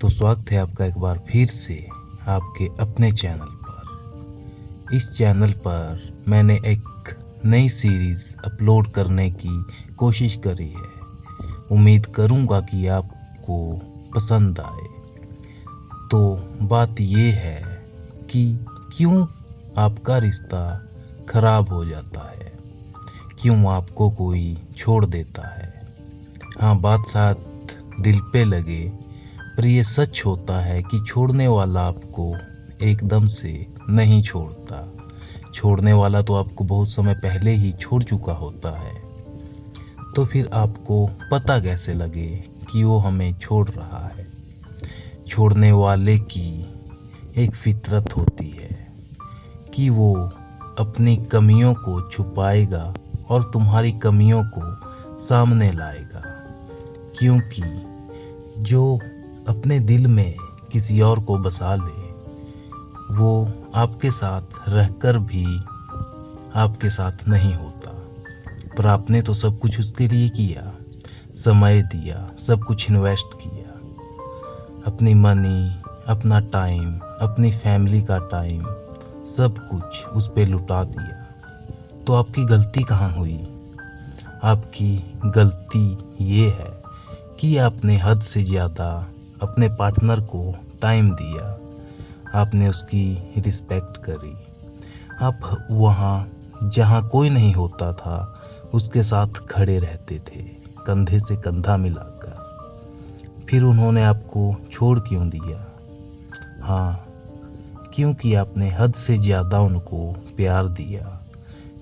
तो स्वागत है आपका एक बार फिर से आपके अपने चैनल पर। इस चैनल पर मैंने एक नई सीरीज़ अपलोड करने की कोशिश करी है। उम्मीद करूँगा कि आपको पसंद आए। तो बात ये है कि क्यों आपका रिश्ता ख़राब हो जाता है, क्यों आपको कोई छोड़ देता है। हाँ, बात शायद दिल पे लगे, पर ये सच होता है कि छोड़ने वाला आपको एकदम से नहीं छोड़ता। छोड़ने वाला तो आपको बहुत समय पहले ही छोड़ चुका होता है। तो फिर आपको पता कैसे लगे कि वो हमें छोड़ रहा है। छोड़ने वाले की एक फितरत होती है कि वो अपनी कमियों को छुपाएगा और तुम्हारी कमियों को सामने लाएगा, क्योंकि जो अपने दिल में किसी और को बसा ले वो आपके साथ रहकर भी आपके साथ नहीं होता। पर आपने तो सब कुछ उसके लिए किया, समय दिया, सब कुछ इन्वेस्ट किया, अपनी मनी, अपना टाइम, अपनी फैमिली का टाइम, सब कुछ उस पे लुटा दिया। तो आपकी गलती कहाँ हुई? आपकी गलती ये है कि आपने हद से ज़्यादा अपने पार्टनर को टाइम दिया, आपने उसकी रिस्पेक्ट करी। आप वहाँ जहाँ कोई नहीं होता था उसके साथ खड़े रहते थे, कंधे से कंधा मिलाकर। फिर उन्होंने आपको छोड़ क्यों दिया? हाँ, क्योंकि आपने हद से ज़्यादा उनको प्यार दिया।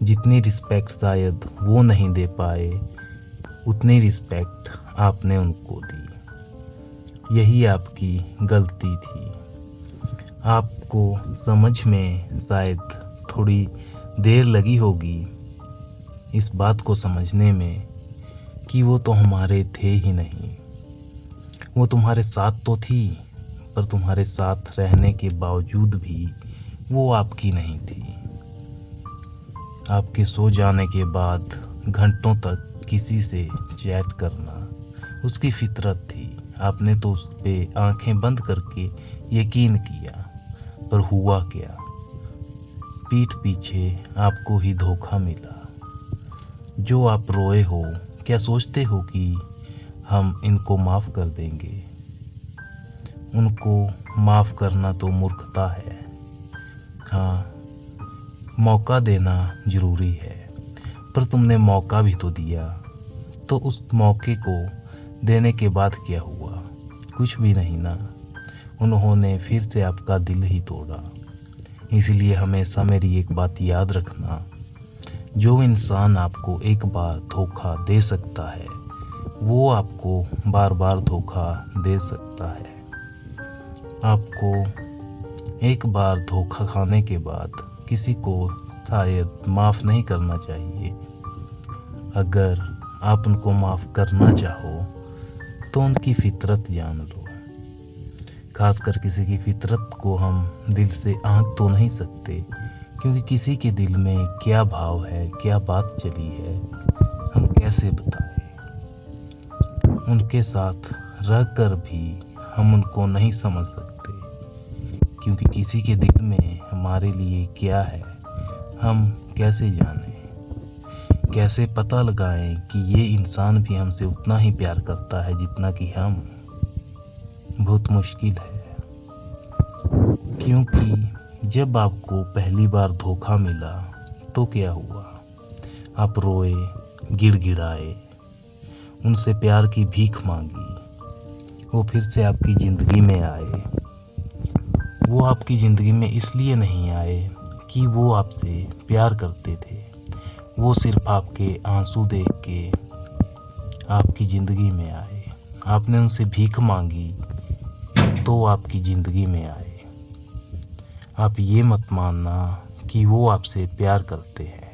जितनी रिस्पेक्ट शायद वो नहीं दे पाए, उतनी रिस्पेक्ट आपने उनको दी। यही आपकी गलती थी। आपको समझ में शायद थोड़ी देर लगी होगी इस बात को समझने में कि वो तो हमारे थे ही नहीं। वो तुम्हारे साथ तो थी, पर तुम्हारे साथ रहने के बावजूद भी वो आपकी नहीं थी। आपके सो जाने के बाद घंटों तक किसी से चैट करना उसकी फितरत थी। आपने तो उस पे आंखें बंद करके यकीन किया, पर हुआ क्या? पीठ पीछे आपको ही धोखा मिला। जो आप रोए हो, क्या सोचते हो कि हम इनको माफ़ कर देंगे? उनको माफ़ करना तो मूर्खता है। हाँ, मौका देना ज़रूरी है, पर तुमने मौका भी तो दिया। तो उस मौके को देने के बाद क्या हुआ? कुछ भी नहीं ना। उन्होंने फिर से आपका दिल ही तोड़ा। इसलिए हमेशा मेरी एक बात याद रखना, जो इंसान आपको एक बार धोखा दे सकता है वो आपको बार बार धोखा दे सकता है। आपको एक बार धोखा खाने के बाद किसी को शायद माफ़ नहीं करना चाहिए। अगर आप उनको माफ़ करना चाहो तो उनकी फितरत जान लो। खासकर किसी की फितरत को हम दिल से आंक तो नहीं सकते, क्योंकि किसी के दिल में क्या भाव है, क्या बात चली है, हम कैसे बताएं। उनके साथ रहकर भी हम उनको नहीं समझ सकते, क्योंकि किसी के दिल में हमारे लिए क्या है हम कैसे जानें, कैसे पता लगाएं कि ये इंसान भी हमसे उतना ही प्यार करता है जितना कि हम। बहुत मुश्किल है, क्योंकि जब आपको पहली बार धोखा मिला तो क्या हुआ? आप रोए, गिड़गिड़ाए, उनसे प्यार की भीख मांगी। वो फिर से आपकी ज़िंदगी में आए। वो आपकी ज़िंदगी में इसलिए नहीं आए कि वो आपसे प्यार करते थे। वो सिर्फ आपके आंसू देख के आपकी ज़िंदगी में आए। आपने उनसे भीख मांगी तो आपकी ज़िंदगी में आए। आप ये मत मानना कि वो आपसे प्यार करते हैं।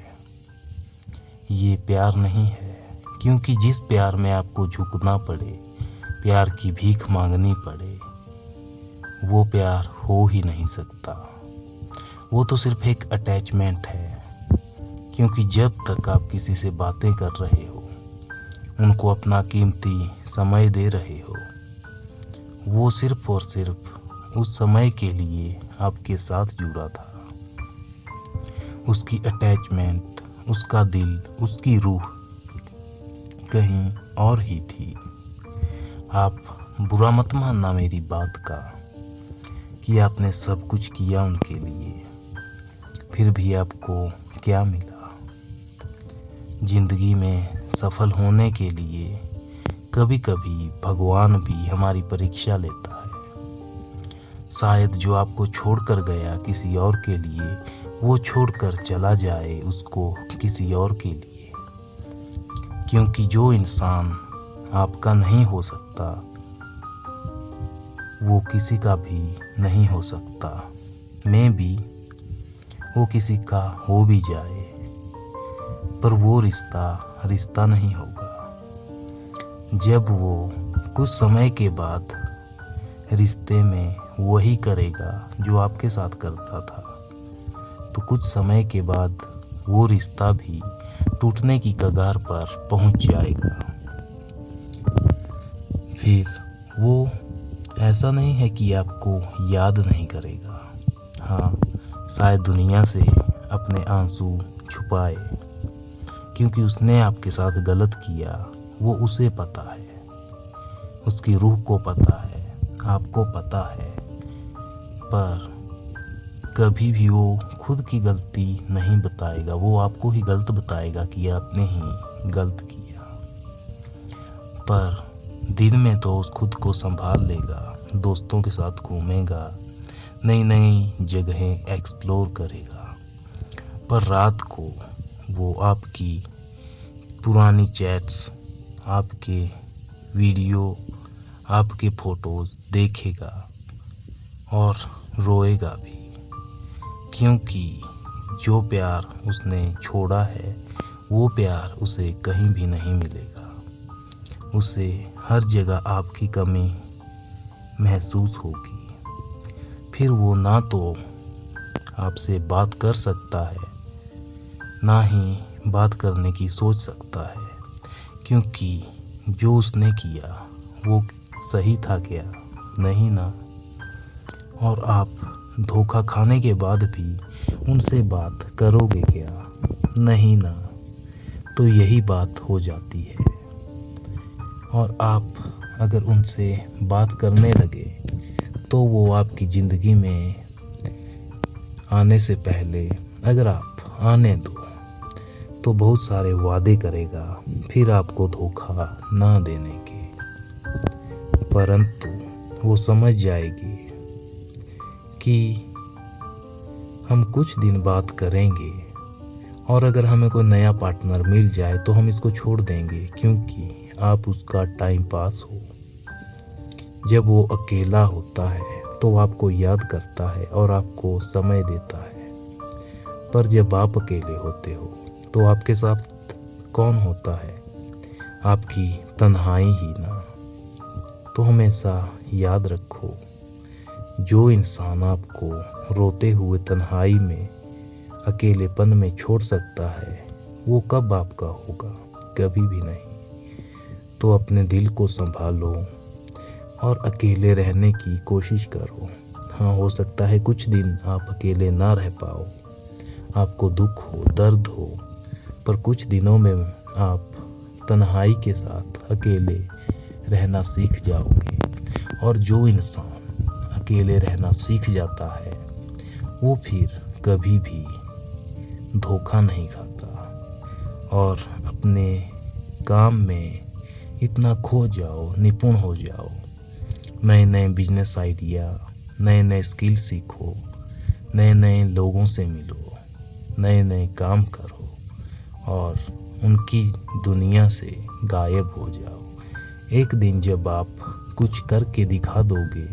ये प्यार नहीं है, क्योंकि जिस प्यार में आपको झुकना पड़े, प्यार की भीख मांगनी पड़े, वो प्यार हो ही नहीं सकता। वो तो सिर्फ एक अटैचमेंट है, क्योंकि जब तक आप किसी से बातें कर रहे हो, उनको अपना कीमती समय दे रहे हो, वो सिर्फ और सिर्फ उस समय के लिए आपके साथ जुड़ा था। उसकी अटैचमेंट, उसका दिल, उसकी रूह कहीं और ही थी। आप बुरा मत मानना मेरी बात का कि आपने सब कुछ किया उनके लिए, फिर भी आपको क्या मिला? जिंदगी में सफल होने के लिए कभी कभी भगवान भी हमारी परीक्षा लेता है। शायद जो आपको छोड़कर गया किसी और के लिए, वो छोड़कर चला जाए उसको किसी और के लिए। क्योंकि जो इंसान आपका नहीं हो सकता वो किसी का भी नहीं हो सकता। मैं भी वो किसी का हो भी जाए, पर वो रिश्ता नहीं होगा। जब वो कुछ समय के बाद रिश्ते में वही करेगा जो आपके साथ करता था, तो कुछ समय के बाद वो रिश्ता भी टूटने की कगार पर पहुंच जाएगा। फिर वो ऐसा नहीं है कि आपको याद नहीं करेगा। हाँ, शायद दुनिया से अपने आंसू छुपाए, क्योंकि उसने आपके साथ गलत किया, वो उसे पता है, उसकी रूह को पता है, आपको पता है। पर कभी भी वो खुद की गलती नहीं बताएगा, वो आपको ही गलत बताएगा कि आपने ही गलत किया। पर दिन में तो उस खुद को संभाल लेगा, दोस्तों के साथ घूमेगा, नई नई जगहें एक्सप्लोर करेगा। पर रात को वो आपकी पुरानी चैट्स, आपके वीडियो, आपके फ़ोटोज़ देखेगा और रोएगा भी। क्योंकि जो प्यार उसने छोड़ा है वो प्यार उसे कहीं भी नहीं मिलेगा। उसे हर जगह आपकी कमी महसूस होगी। फिर वो ना तो आपसे बात कर सकता है, ना ही बात करने की सोच सकता है। क्योंकि जो उसने किया वो सही था क्या? नहीं ना। और आप धोखा खाने के बाद भी उनसे बात करोगे क्या? नहीं ना। तो यही बात हो जाती है। और आप अगर उनसे बात करने लगे तो वो आपकी ज़िंदगी में आने से पहले अगर आप आने दो तो बहुत सारे वादे करेगा, फिर आपको धोखा ना देने के। परंतु वो समझ जाएगी कि हम कुछ दिन बात करेंगे और अगर हमें कोई नया पार्टनर मिल जाए तो हम इसको छोड़ देंगे, क्योंकि आप उसका टाइम पास हो। जब वो अकेला होता है तो आपको याद करता है और आपको समय देता है। पर जब आप अकेले होते हो तो आपके साथ कौन होता है? आपकी तन्हाई ही ना। तो हमेशा याद रखो, जो इंसान आपको रोते हुए तन्हाई में, अकेलेपन में छोड़ सकता है, वो कब आपका होगा? कभी भी नहीं। तो अपने दिल को संभालो और अकेले रहने की कोशिश करो। हाँ, हो सकता है कुछ दिन आप अकेले ना रह पाओ, आपको दुख हो, दर्द हो, पर कुछ दिनों में आप तन्हाई के साथ अकेले रहना सीख जाओगे। और जो इंसान अकेले रहना सीख जाता है वो फिर कभी भी धोखा नहीं खाता। और अपने काम में इतना खो जाओ, निपुण हो जाओ, नए नए बिजनेस आइडिया, नए नए स्किल सीखो, नए नए लोगों से मिलो, नए नए काम करो और उनकी दुनिया से गायब हो जाओ। एक दिन जब आप कुछ करके दिखा दोगे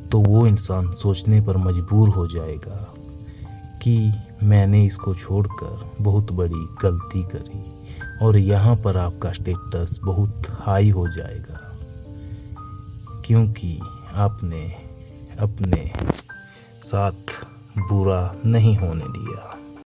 तो वो इंसान सोचने पर मजबूर हो जाएगा कि मैंने इसको छोड़कर बहुत बड़ी गलती करी, और यहाँ पर आपका स्टेटस बहुत हाई हो जाएगा, क्योंकि आपने अपने साथ बुरा नहीं होने दिया।